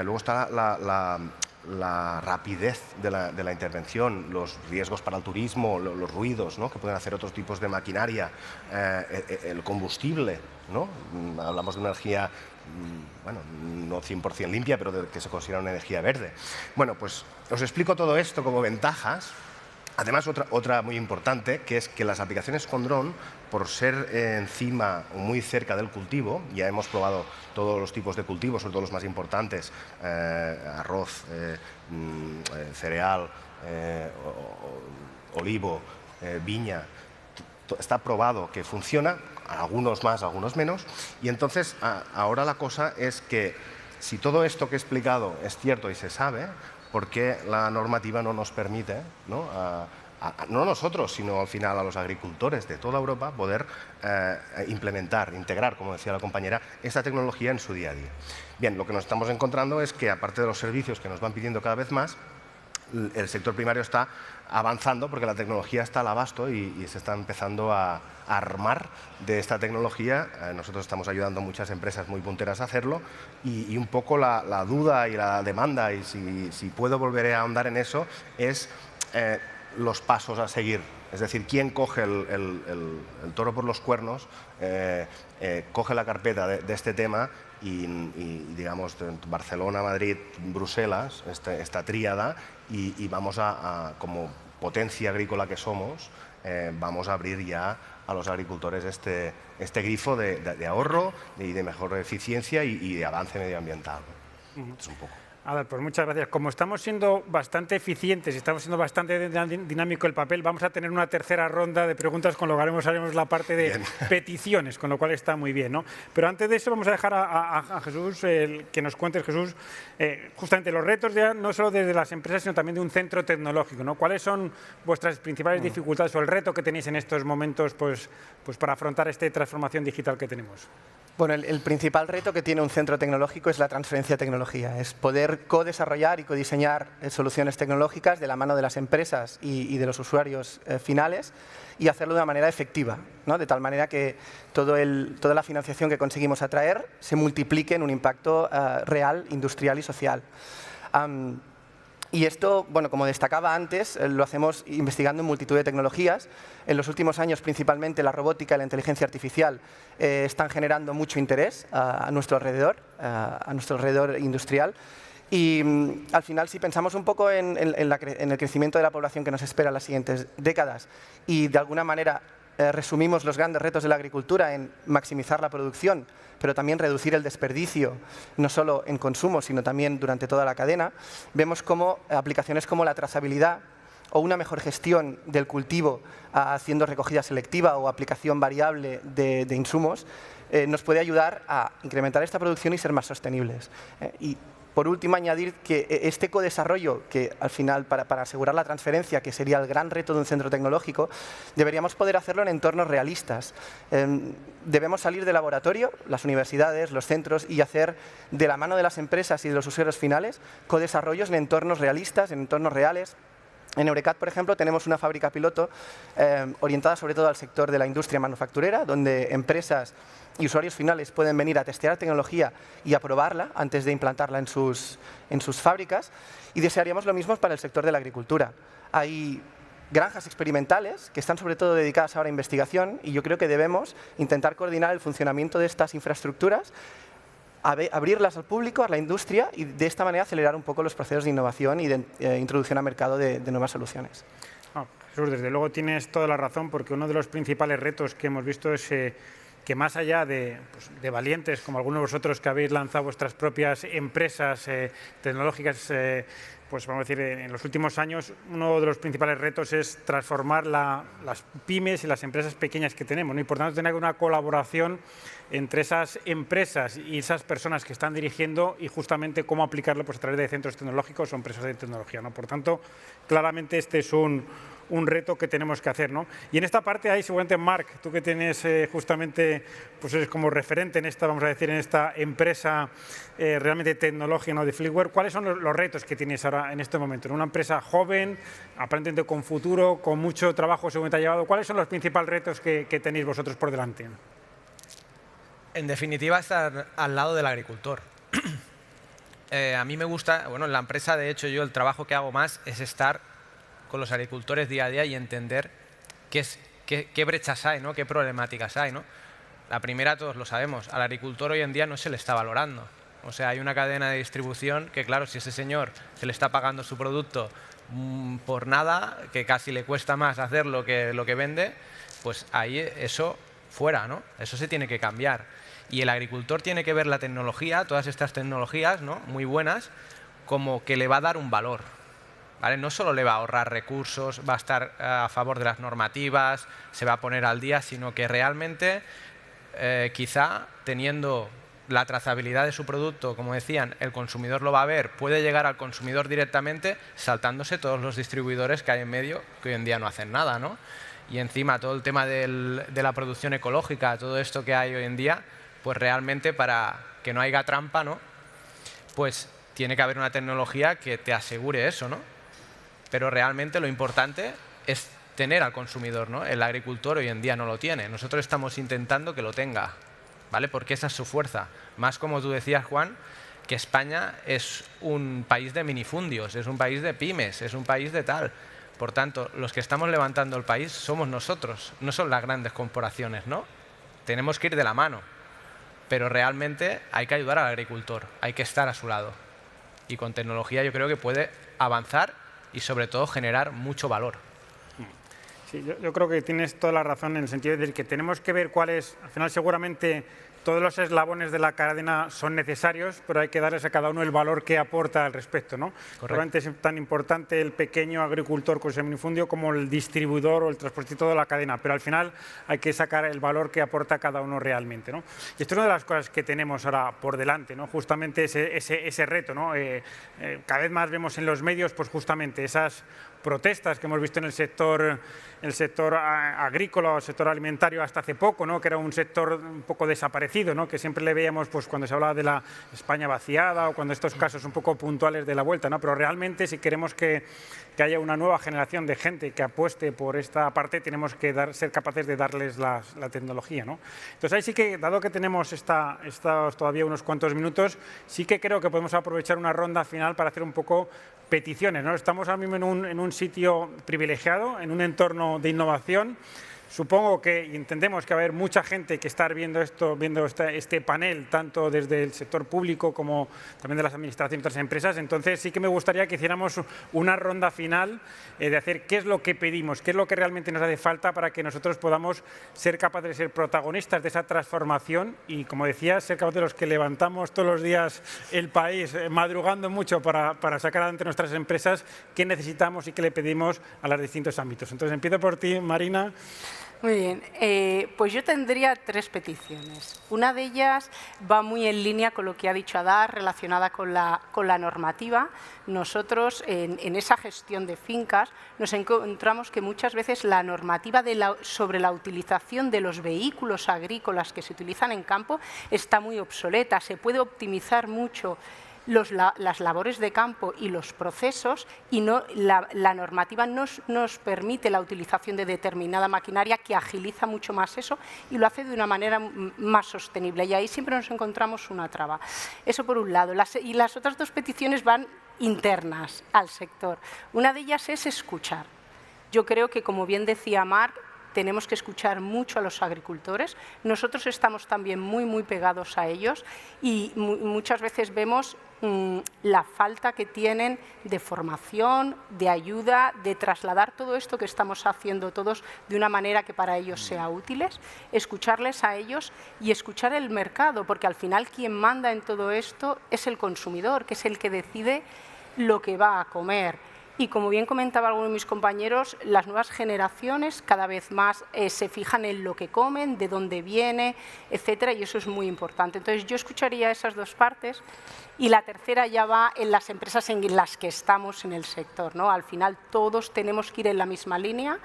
Luego está la rapidez de la intervención, los riesgos para el turismo, los ruidos, ¿no?, que pueden hacer otros tipos de maquinaria, el combustible, ¿no? Hablamos de una energía, bueno, no 100% limpia, pero que se considera una energía verde. Bueno, pues os explico todo esto como ventajas. Además, otra muy importante, que es que las aplicaciones con dron, por ser encima o muy cerca del cultivo, ya hemos probado todos los tipos de cultivos, sobre todo los más importantes, arroz, cereal, olivo, viña, está probado que funciona, algunos más, algunos menos, y entonces ahora la cosa es que si todo esto que he explicado es cierto y se sabe, ¿por qué la normativa no nos permite, ¿no?, no nosotros, sino al final a los agricultores de toda Europa, poder implementar, integrar, como decía la compañera, esta tecnología en su día a día? Bien, lo que nos estamos encontrando es que, aparte de los servicios que nos van pidiendo cada vez más, el sector primario está avanzando porque la tecnología está al abasto y se está empezando a armar de esta tecnología. Nosotros estamos ayudando a muchas empresas muy punteras a hacerlo y un poco la duda y la demanda, y si puedo volver a ahondar en eso, es los pasos a seguir. Es decir, quién coge el toro por los cuernos, coge la carpeta de este tema y digamos, Barcelona, Madrid, Bruselas, esta tríada, y vamos como potencia agrícola que somos, vamos a abrir ya a los agricultores este grifo de ahorro y de mejor eficiencia y de avance medioambiental. Es un poco. Adal, pues muchas gracias. Como estamos siendo bastante eficientes y estamos siendo bastante dinámico el papel, vamos a tener una tercera ronda de preguntas, con lo que haremos la parte de peticiones, con lo cual está muy bien, ¿no? Pero antes de eso vamos a dejar a Jesús, que nos cuentes, Jesús, justamente los retos ya no solo desde las empresas, sino también de un centro tecnológico, ¿no? ¿Cuáles son vuestras principales dificultades o el reto que tenéis en estos momentos pues para afrontar esta transformación digital que tenemos? Bueno, el principal reto que tiene un centro tecnológico es la transferencia de tecnología, es poder co-desarrollar y co-diseñar soluciones tecnológicas de la mano de las empresas y de los usuarios finales, y hacerlo de una manera efectiva, ¿no?, de tal manera que toda la financiación que conseguimos atraer se multiplique en un impacto real, industrial y social. Y esto, bueno, como destacaba antes, lo hacemos investigando en multitud de tecnologías. En los últimos años, principalmente, la robótica y la inteligencia artificial están generando mucho interés a nuestro alrededor industrial. Y al final, si pensamos un poco en el crecimiento de la población que nos espera en las siguientes décadas y, de alguna manera, resumimos los grandes retos de la agricultura en maximizar la producción, pero también reducir el desperdicio, no solo en consumo, sino también durante toda la cadena, vemos cómo aplicaciones como la trazabilidad o una mejor gestión del cultivo haciendo recogida selectiva o aplicación variable de insumos nos puede ayudar a incrementar esta producción y ser más sostenibles. Y por último, añadir que este codesarrollo, que al final, para asegurar la transferencia, que sería el gran reto de un centro tecnológico, deberíamos poder hacerlo en entornos realistas. Debemos salir del laboratorio, las universidades, los centros, y hacer de la mano de las empresas y de los usuarios finales codesarrollos en entornos realistas, en entornos reales. En Eurecat, por ejemplo, tenemos una fábrica piloto orientada sobre todo al sector de la industria manufacturera, donde empresas y usuarios finales pueden venir a testear tecnología y a probarla antes de implantarla en sus fábricas, y desearíamos lo mismo para el sector de la agricultura. Hay granjas experimentales que están sobre todo dedicadas ahora a investigación, y yo creo que debemos intentar coordinar el funcionamiento de estas infraestructuras, abrirlas al público, a la industria, y de esta manera acelerar un poco los procesos de innovación y de introducción al mercado de nuevas soluciones. Jesús, desde luego tienes toda la razón, porque uno de los principales retos que hemos visto es que más allá de valientes como algunos de vosotros que habéis lanzado vuestras propias empresas tecnológicas, pues vamos a decir, en los últimos años, uno de los principales retos es transformar las pymes y las empresas pequeñas que tenemos, ¿no? Y por tanto, tener una colaboración entre esas empresas y esas personas que están dirigiendo y justamente cómo aplicarlo pues, a través de centros tecnológicos o empresas de tecnología, ¿no? Por tanto, claramente este es un reto que tenemos que hacer, ¿no? Y en esta parte hay seguramente, Marc, tú que tienes justamente, pues eres como referente en esta, vamos a decir, en esta empresa realmente tecnológica, ¿no? De Fleetware, ¿cuáles son los retos que tienes ahora en este momento? En una empresa joven, aparentemente con futuro, con mucho trabajo seguramente ha llevado, ¿cuáles son los principales retos que tenéis vosotros por delante? En definitiva, estar al lado del agricultor. A mí me gusta, bueno, en la empresa, de hecho, yo el trabajo que hago más es estar con los agricultores día a día y entender qué brechas hay, ¿no? Qué problemáticas hay, ¿no? La primera, todos lo sabemos, al agricultor hoy en día no se le está valorando. O sea, hay una cadena de distribución que, claro, si ese señor se le está pagando su producto por nada, que casi le cuesta más hacerlo que lo que vende, pues ahí eso fuera, ¿no? Eso se tiene que cambiar. Y el agricultor tiene que ver la tecnología, todas estas tecnologías, ¿no? Muy buenas, como que le va a dar un valor. ¿Vale? No solo le va a ahorrar recursos, va a estar a favor de las normativas, se va a poner al día, sino que realmente quizá teniendo la trazabilidad de su producto, como decían, el consumidor lo va a ver, puede llegar al consumidor directamente saltándose todos los distribuidores que hay en medio que hoy en día no hacen nada, ¿no? Y encima todo el tema de la producción ecológica, todo esto que hay hoy en día, pues realmente para que no haya trampa, ¿no? Pues tiene que haber una tecnología que te asegure eso, ¿no? Pero realmente lo importante es tener al consumidor, ¿no? El agricultor hoy en día no lo tiene. Nosotros estamos intentando que lo tenga, ¿vale? Porque esa es su fuerza. Más como tú decías, Juan, que España es un país de minifundios, es un país de pymes, es un país de tal. Por tanto, los que estamos levantando el país somos nosotros, no son las grandes corporaciones, ¿no? Tenemos que ir de la mano, pero realmente hay que ayudar al agricultor, hay que estar a su lado. Y con tecnología yo creo que puede avanzar y sobre todo generar mucho valor. Sí, yo creo que tienes toda la razón en el sentido de que tenemos que ver cuáles, al final seguramente todos los eslabones de la cadena son necesarios, pero hay que darles a cada uno el valor que aporta al respecto, ¿no? Probablemente es tan importante el pequeño agricultor con ese minifundio como el distribuidor o el transportista de toda la cadena, pero al final hay que sacar el valor que aporta cada uno realmente, ¿no? Y esto es una de las cosas que tenemos ahora por delante, ¿no? Justamente ese reto, ¿no? Cada vez más vemos en los medios, pues justamente esas protestas que hemos visto en el sector agrícola o el sector alimentario hasta hace poco, ¿no? Que era un sector un poco desaparecido, ¿no? Que siempre le veíamos pues, cuando se hablaba de la España vaciada o cuando estos casos un poco puntuales de la vuelta, ¿no? Pero realmente si queremos que haya una nueva generación de gente que apueste por esta parte, tenemos que ser capaces de darles la tecnología, ¿no? Entonces ahí sí que, dado que tenemos todavía unos cuantos minutos, sí que creo que podemos aprovechar una ronda final para hacer un poco peticiones, ¿no? Estamos ahora mismo en un sitio privilegiado, en un entorno de innovación. Supongo que entendemos que va a haber mucha gente que está viendo este panel, tanto desde el sector público como también de las administraciones y otras empresas. Entonces sí que me gustaría que hiciéramos una ronda final de hacer qué es lo que pedimos, qué es lo que realmente nos hace falta para que nosotros podamos ser capaces de ser protagonistas de esa transformación y, como decía, ser capaces de los que levantamos todos los días el país, madrugando mucho para sacar adelante nuestras empresas, qué necesitamos y qué le pedimos a los distintos ámbitos. Entonces empiezo por ti, Marina. Muy bien, pues yo tendría 3 peticiones. Una de ellas va muy en línea con lo que ha dicho Adar, relacionada con la normativa. Nosotros, en esa gestión de fincas, nos encontramos que muchas veces la normativa sobre la utilización de los vehículos agrícolas que se utilizan en campo está muy obsoleta. Se puede optimizar mucho las labores de campo y los procesos y la normativa nos permite la utilización de determinada maquinaria que agiliza mucho más eso y lo hace de una manera más sostenible y ahí siempre nos encontramos una traba. Eso por un lado. Y las otras 2 peticiones van internas al sector. Una de ellas es escuchar. Yo creo que, como bien decía Marc, tenemos que escuchar mucho a los agricultores. Nosotros estamos también muy pegados a ellos y muchas veces vemos la falta que tienen de formación, de ayuda, de trasladar todo esto que estamos haciendo todos de una manera que para ellos sea útiles, escucharles a ellos y escuchar el mercado, porque al final quien manda en todo esto es el consumidor, que es el que decide lo que va a comer. Y como bien comentaba alguno de mis compañeros, las nuevas generaciones cada vez más se fijan en lo que comen, de dónde viene, etcétera, y eso es muy importante. Entonces yo escucharía esas dos partes y la tercera ya va en las empresas en las que estamos en el sector, ¿no? Al final todos tenemos que ir en la misma línea.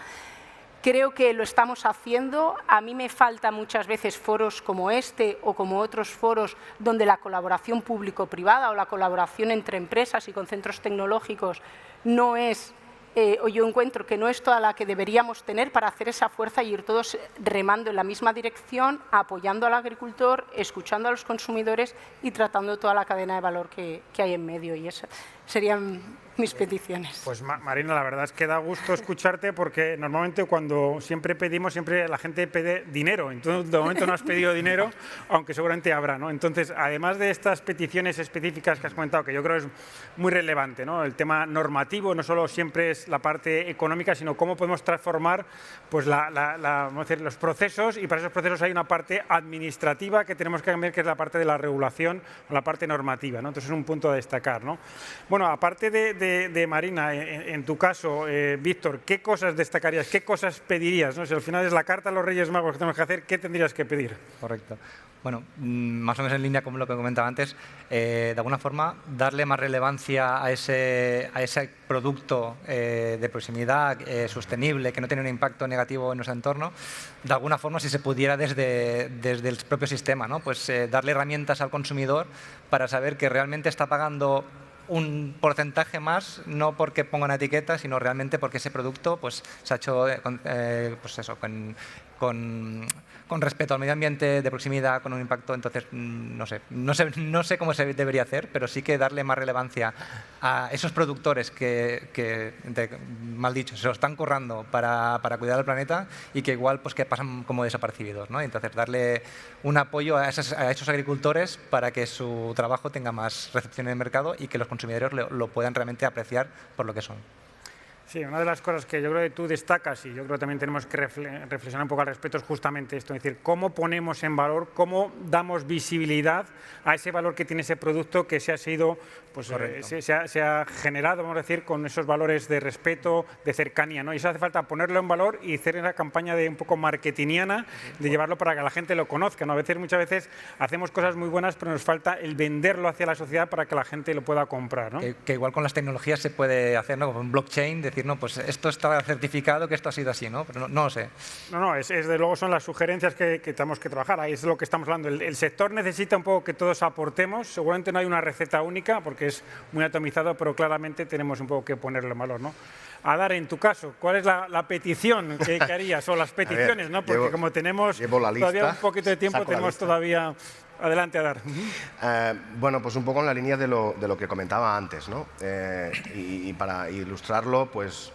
Creo que lo estamos haciendo. A mí me faltan muchas veces foros como este o como otros foros donde la colaboración público-privada o la colaboración entre empresas y con centros tecnológicos no es, o yo encuentro que no es toda la que deberíamos tener para hacer esa fuerza y ir todos remando en la misma dirección, apoyando al agricultor, escuchando a los consumidores y tratando toda la cadena de valor que hay en medio. Y esas serían mis peticiones. Pues Marina, la verdad es que da gusto escucharte porque normalmente cuando siempre pedimos, siempre la gente pide dinero. Entonces, de momento no has pedido dinero, aunque seguramente habrá, ¿no? Entonces, además de estas peticiones específicas que has comentado, que yo creo es muy relevante, ¿no? El tema normativo no solo siempre es la parte económica, sino cómo podemos transformar pues, vamos a decir, los procesos, y para esos procesos hay una parte administrativa que tenemos que cambiar, que es la parte de la regulación o la parte normativa, ¿no? Entonces, es un punto a destacar, ¿no? Bueno, aparte de Marina, en tu caso, Víctor, ¿qué cosas destacarías? ¿Qué cosas pedirías? ¿No? Si al final es la carta a los Reyes Magos que tenemos que hacer, ¿qué tendrías que pedir? Correcto. Bueno, más o menos en línea con lo que comentaba antes, de alguna forma darle más relevancia a ese producto de proximidad sostenible, que no tiene un impacto negativo en nuestro entorno, de alguna forma si se pudiera desde el propio sistema, ¿no? Pues darle herramientas al consumidor para saber que realmente está pagando un porcentaje más, no porque ponga una etiqueta, sino realmente porque ese producto pues, se ha hecho pues eso, con respeto al medio ambiente, de proximidad, con un impacto. Entonces, no sé cómo se debería hacer, pero sí que darle más relevancia a esos productores que mal dicho, se lo están currando para cuidar del planeta y que igual pues, que pasan como desapercibidos, ¿no? Entonces, darle un apoyo a esos agricultores para que su trabajo tenga más recepción en el mercado y que los consumidores lo puedan realmente apreciar por lo que son. Sí, una de las cosas que yo creo que tú destacas y yo creo que también tenemos que reflexionar un poco al respecto es justamente esto, es decir, cómo ponemos en valor, cómo damos visibilidad a ese valor que tiene ese producto que se ha sido, pues se ha generado, vamos a decir, con esos valores de respeto, de cercanía, ¿no? Y eso hace falta ponerlo en valor y hacer una campaña de un poco marketingiana, de llevarlo para que la gente lo conozca, ¿no? Muchas veces hacemos cosas muy buenas, pero nos falta el venderlo hacia la sociedad para que la gente lo pueda comprar, ¿no? Que igual con las tecnologías se puede hacer, ¿no? Con blockchain, decir, no, pues esto está certificado que esto ha sido así, ¿no? Pero no lo sé. No, desde luego son las sugerencias que tenemos que trabajar, ahí es lo que estamos hablando. El sector necesita un poco que todos aportemos, seguramente no hay una receta única porque es muy atomizado, pero claramente tenemos un poco que ponerlo en valor, ¿no? Adar, en tu caso, ¿cuál es la petición que harías? O las peticiones, ver, ¿no? Porque como tenemos todavía un poquito de tiempo, tenemos todavía... Adelante, Adar. Bueno, pues un poco en la línea de lo que comentaba antes, ¿no? Y para ilustrarlo, pues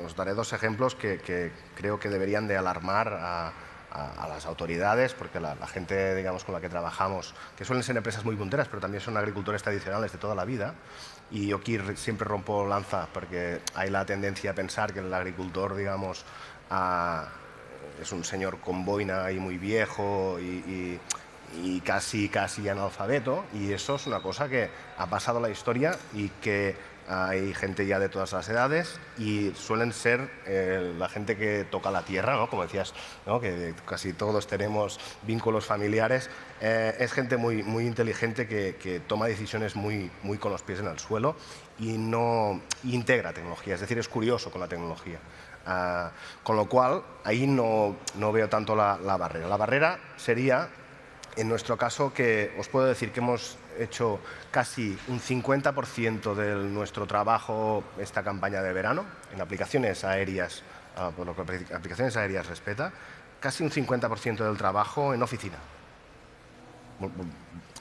os daré dos ejemplos que creo que deberían de alarmar a las autoridades, porque la gente, digamos, con la que trabajamos, que suelen ser empresas muy punteras, pero también son agricultores tradicionales de toda la vida, y yo aquí siempre rompo lanza, porque hay la tendencia a pensar que el agricultor, digamos, es un señor con boina y muy viejo y casi analfabeto, y eso es una cosa que ha pasado a la historia y que hay gente ya de todas las edades y suelen ser la gente que toca la tierra, ¿no? Como decías, ¿no? Que casi todos tenemos vínculos familiares. Es gente muy inteligente que toma decisiones muy con los pies en el suelo y no integra tecnología, es decir, es curioso con la tecnología. Con lo cual, ahí no veo tanto la barrera. La barrera sería, en nuestro caso, que os puedo decir que hemos hecho casi un 50% de nuestro trabajo esta campaña de verano, en aplicaciones aéreas, por lo que aplicaciones aéreas respecta, casi un 50% del trabajo en oficina.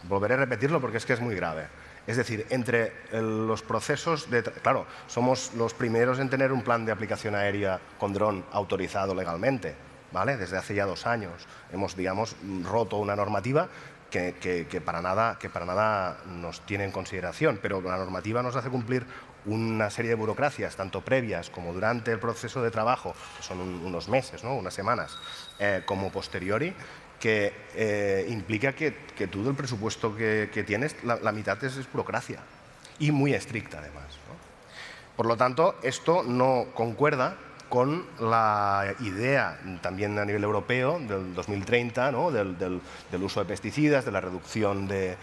Volveré a repetirlo porque es que es muy grave. Es decir, entre los procesos de... Claro, somos los primeros en tener un plan de aplicación aérea con dron autorizado legalmente, ¿vale? Desde hace ya 2 años. Hemos, digamos, roto una normativa que para nada nos tiene en consideración, pero la normativa nos hace cumplir una serie de burocracias, tanto previas como durante el proceso de trabajo, que son unos meses, ¿no? Unas semanas, como posteriori, que implica que tú del presupuesto que tienes, la mitad es burocracia. y muy estricta además, ¿no? Por lo tanto, esto no concuerda con la idea también a nivel europeo del 2030, ¿no? del uso de pesticidas, de la reducción de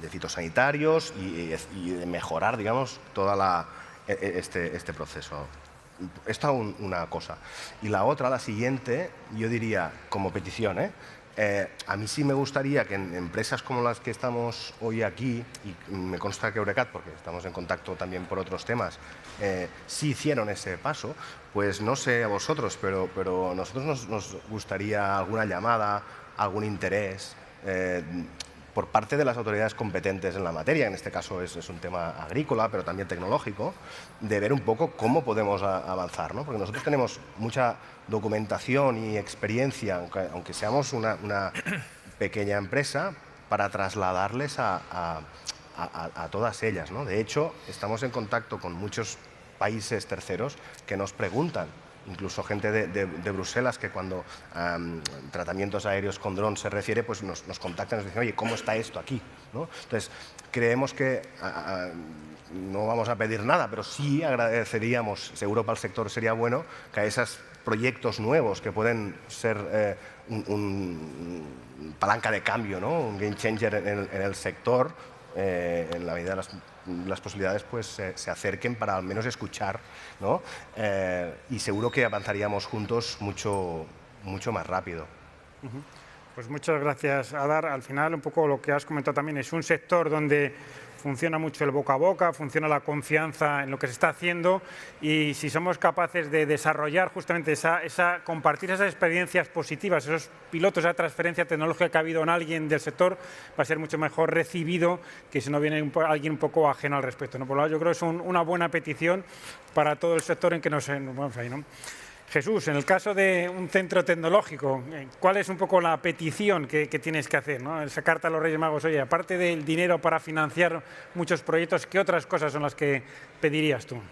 fitosanitarios y de mejorar, digamos, toda este proceso. Esta una cosa. Y la otra, la siguiente, yo diría, como petición, a mí sí me gustaría que en empresas como las que estamos hoy aquí, y me consta que Eurecat, porque estamos en contacto también por otros temas, sí hicieron ese paso, pues no sé a vosotros, pero a nosotros nos gustaría alguna llamada, algún interés por parte de las autoridades competentes en la materia, en este caso es un tema agrícola, pero también tecnológico, de ver un poco cómo podemos avanzar, ¿no? Porque nosotros tenemos mucha documentación y experiencia, aunque seamos una pequeña empresa, para trasladarles a todas ellas, ¿no? De hecho, estamos en contacto con muchos países terceros que nos preguntan, incluso gente de Bruselas, que cuando tratamientos aéreos con dron se refiere, pues nos contactan y nos dicen, oye, ¿cómo está esto aquí? ¿No? Entonces, creemos que no vamos a pedir nada, pero sí agradeceríamos, seguro para el sector sería bueno, que a esos proyectos nuevos que pueden ser un palanca de cambio, ¿no? Un game changer en el sector, en la medida de las posibilidades, pues se acerquen para al menos escuchar, ¿no? Y seguro que avanzaríamos juntos mucho más rápido. Pues muchas gracias, Adar. Al final, un poco lo que has comentado también, es un sector donde funciona mucho el boca a boca, funciona la confianza en lo que se está haciendo, y si somos capaces de desarrollar justamente compartir esas experiencias positivas, esos pilotos, esa transferencia tecnológica que ha habido en alguien del sector, va a ser mucho mejor recibido que si no viene alguien un poco ajeno al respecto, ¿no? Por lo tanto, yo creo que es una buena petición para todo el sector en que nos vamos ahí, ¿no? Jesús, en el caso de un centro tecnológico, ¿cuál es un poco la petición que tienes que hacer, ¿no? Esa carta a los Reyes Magos, oye, aparte del dinero para financiar muchos proyectos, ¿qué otras cosas son las que pedirías tú?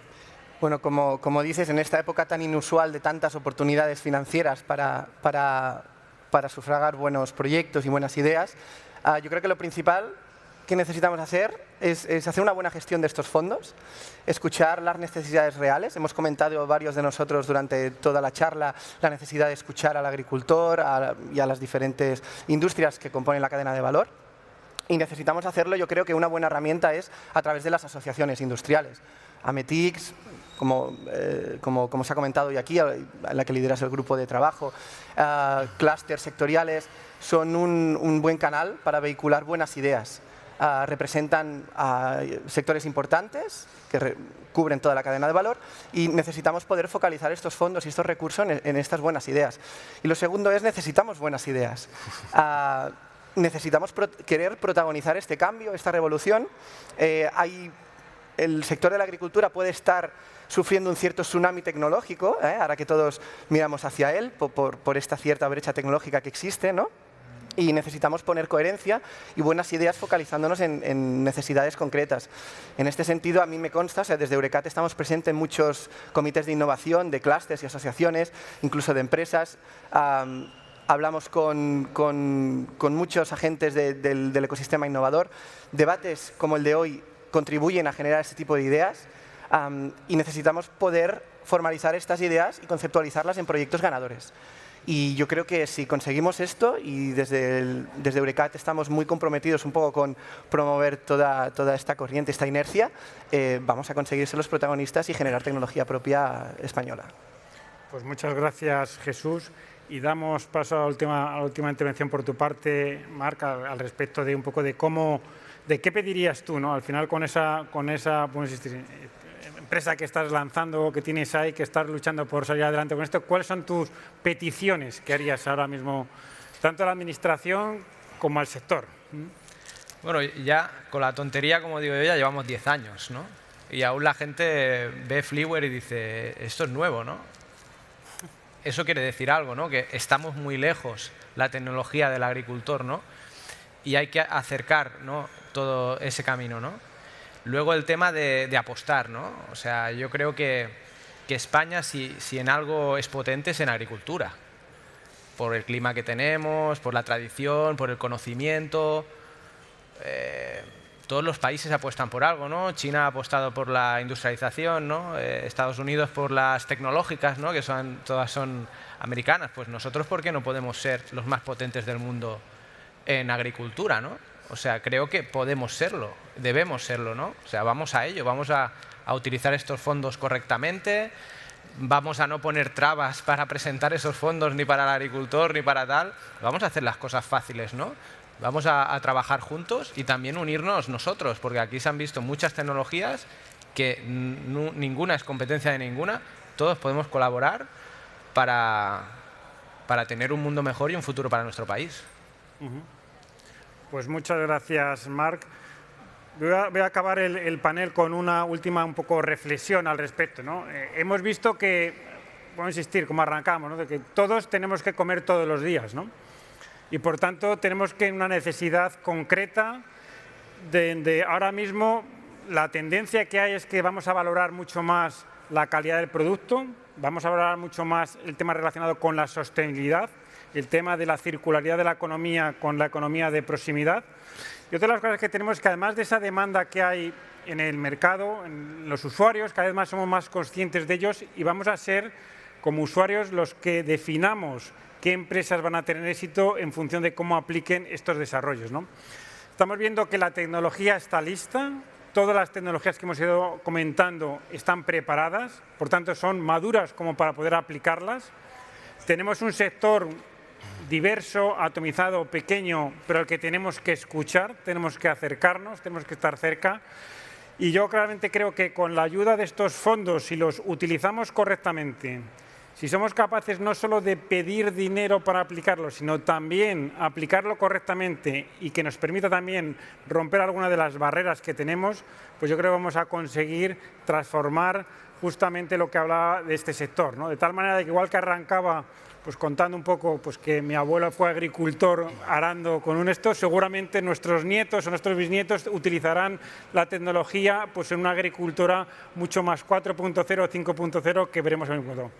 Bueno, como dices, en esta época tan inusual de tantas oportunidades financieras para sufragar buenos proyectos y buenas ideas, yo creo que lo principal que necesitamos hacer es hacer una buena gestión de estos fondos, escuchar las necesidades reales. Hemos comentado varios de nosotros durante toda la charla la necesidad de escuchar al agricultor y a las diferentes industrias que componen la cadena de valor. Y necesitamos hacerlo, yo creo que una buena herramienta es a través de las asociaciones industriales. Ametix, como se ha comentado hoy aquí, en la que lideras el grupo de trabajo, clústeres sectoriales, son un buen canal para vehicular buenas ideas. Representan sectores importantes que cubren toda la cadena de valor y necesitamos poder focalizar estos fondos y estos recursos en estas buenas ideas. Y lo segundo es, necesitamos buenas ideas. Necesitamos querer protagonizar este cambio, esta revolución. El sector de la agricultura puede estar sufriendo un cierto tsunami tecnológico, ahora que todos miramos hacia él por esta cierta brecha tecnológica que existe, ¿no? Y necesitamos poner coherencia y buenas ideas focalizándonos en necesidades concretas. En este sentido, a mí me consta, o sea, desde Eurecat estamos presentes en muchos comités de innovación, de clústeres y asociaciones, incluso de empresas. Hablamos con muchos agentes del ecosistema innovador. Debates como el de hoy contribuyen a generar este tipo de ideas y necesitamos poder formalizar estas ideas y conceptualizarlas en proyectos ganadores. Y yo creo que si conseguimos esto, y desde Eurecat estamos muy comprometidos un poco con promover toda esta corriente, esta inercia, vamos a conseguir ser los protagonistas y generar tecnología propia española. Pues muchas gracias, Jesús. Y damos paso a la última intervención por tu parte, Marc, al respecto de un poco de qué pedirías tú, ¿no? Al final con esa empresa que estás lanzando, que tienes ahí, que estás luchando por salir adelante con esto, ¿cuáles son tus peticiones que harías ahora mismo, tanto a la administración como al sector? Bueno, ya con la tontería, como digo yo, ya llevamos 10 años, ¿no? Y aún la gente ve Fliware y dice, esto es nuevo, ¿no? Eso quiere decir algo, ¿no? Que estamos muy lejos la tecnología del agricultor, ¿no? Y hay que acercar, ¿no?, todo ese camino, ¿no? Luego el tema de apostar, ¿no? O sea, yo creo que España, si en algo es potente, es en agricultura. Por el clima que tenemos, por la tradición, por el conocimiento. todos los países apuestan por algo, ¿no? China ha apostado por la industrialización, ¿no? Estados Unidos por las tecnológicas, ¿no? Que todas son americanas. Pues nosotros, ¿por qué no podemos ser los más potentes del mundo en agricultura, ¿no? O sea, creo que podemos serlo, debemos serlo, ¿no? O sea, vamos a ello, vamos a utilizar estos fondos correctamente, vamos a no poner trabas para presentar esos fondos ni para el agricultor ni para tal, vamos a hacer las cosas fáciles, ¿no? Vamos a trabajar juntos y también unirnos nosotros, porque aquí se han visto muchas tecnologías que ninguna es competencia de ninguna, todos podemos colaborar para tener un mundo mejor y un futuro para nuestro país. Pues muchas gracias, Marc. Voy a acabar el panel con una última un poco reflexión al respecto, ¿no? Hemos visto que, vamos a insistir, como arrancamos, ¿no? De que todos tenemos que comer todos los días, ¿no? Y por tanto tenemos que una necesidad concreta de ahora mismo la tendencia que hay es que vamos a valorar mucho más la calidad del producto, vamos a valorar mucho más el tema relacionado con la sostenibilidad, el tema de la circularidad de la economía con la economía de proximidad. Y otra de las cosas que tenemos es que además de esa demanda que hay en el mercado, en los usuarios, cada vez más somos más conscientes de ellos y vamos a ser como usuarios los que definamos qué empresas van a tener éxito en función de cómo apliquen estos desarrollos, ¿no? Estamos viendo que la tecnología está lista, todas las tecnologías que hemos ido comentando están preparadas, por tanto son maduras como para poder aplicarlas. Tenemos un sector diverso, atomizado, pequeño, pero al que tenemos que escuchar, tenemos que acercarnos, tenemos que estar cerca. Y yo claramente creo que con la ayuda de estos fondos, si los utilizamos correctamente, si somos capaces no solo de pedir dinero para aplicarlo, sino también aplicarlo correctamente y que nos permita también romper alguna de las barreras que tenemos, pues yo creo que vamos a conseguir transformar justamente lo que hablaba de este sector, ¿no? De tal manera de que igual que arrancaba pues contando un poco pues que mi abuelo fue agricultor arando con un esto, seguramente nuestros nietos o nuestros bisnietos utilizarán la tecnología pues en una agricultura mucho más 4.0 o 5.0 que veremos en el futuro.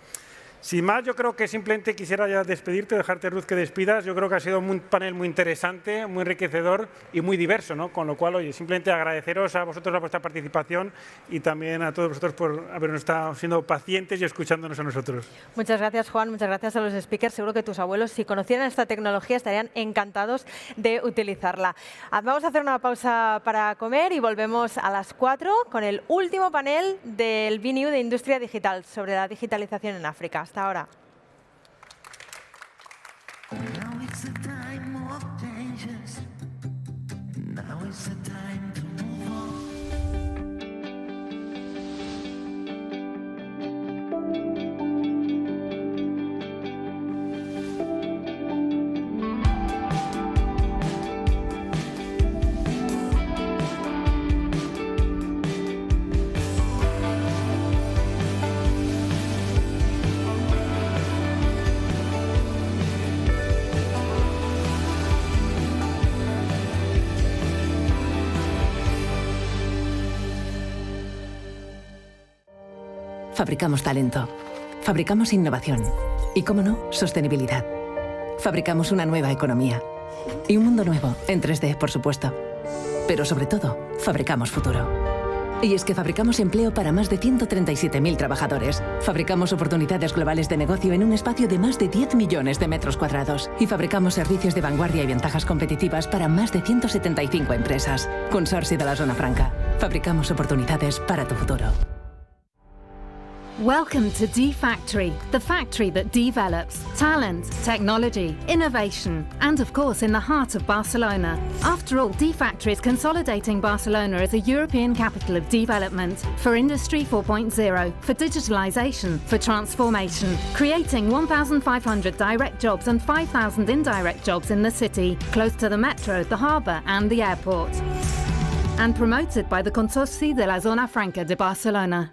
Sin más, yo creo que simplemente quisiera ya despedirte, dejarte, Ruth, que despidas. Yo creo que ha sido un panel muy interesante, muy enriquecedor y muy diverso, ¿no? Con lo cual, oye, simplemente agradeceros a vosotros a vuestra participación y también a todos vosotros por habernos estado siendo pacientes y escuchándonos a nosotros. Muchas gracias, Juan. Muchas gracias a los speakers. Seguro que tus abuelos, si conocieran esta tecnología, estarían encantados de utilizarla. Vamos a hacer una pausa para comer y volvemos a las 4 con el último panel del BNew de Industria Digital sobre la digitalización en África. Hasta ahora. Now it's the time of changes. Now it's the time to move on. Fabricamos talento, fabricamos innovación y, cómo no, sostenibilidad. Fabricamos una nueva economía y un mundo nuevo, en 3D, por supuesto. Pero sobre todo, fabricamos futuro. Y es que fabricamos empleo para más de 137.000 trabajadores. Fabricamos oportunidades globales de negocio en un espacio de más de 10 millones de metros cuadrados. Y fabricamos servicios de vanguardia y ventajas competitivas para más de 175 empresas. Consorcio de la Zona Franca. Fabricamos oportunidades para tu futuro. Welcome to D-Factory, the factory that develops talent, technology, innovation, and of course in the heart of Barcelona. After all, D-Factory is consolidating Barcelona as a European capital of development for Industry 4.0, for digitalization, for transformation, creating 1,500 direct jobs and 5,000 indirect jobs in the city, close to the metro, the harbour and the airport. And promoted by the Consorci de la Zona Franca de Barcelona.